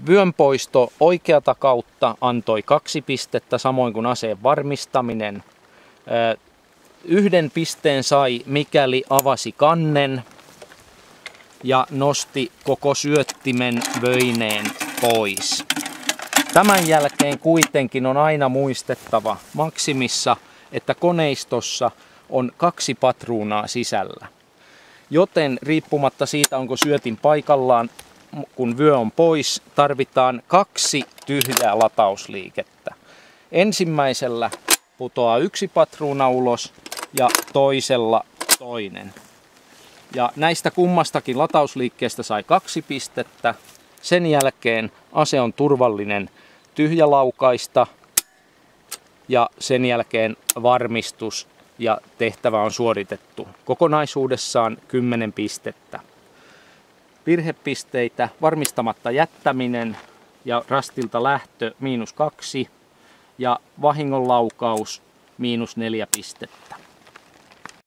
Vyönpoisto oikeata kautta antoi 2 pistettä, samoin kuin aseen varmistaminen. 1 pisteen sai, mikäli avasi kannen ja nosti koko syöttimen vöineen pois. Tämän jälkeen kuitenkin on aina muistettava maksimissa, että koneistossa on 2 patruunaa sisällä. Joten riippumatta siitä, onko syötin paikallaan, kun vyö on pois, tarvitaan 2 tyhjää latausliikettä. Ensimmäisellä putoaa 1 patruuna ulos ja toisella toinen. Ja näistä kummastakin latausliikkeestä sai 2 pistettä. Sen jälkeen ase on turvallinen tyhjälaukaista ja sen jälkeen varmistus ja tehtävä on suoritettu. Kokonaisuudessaan 10 pistettä. Virhepisteitä: varmistamatta jättäminen ja rastilta lähtö -2 ja vahingonlaukaus -4 pistettä.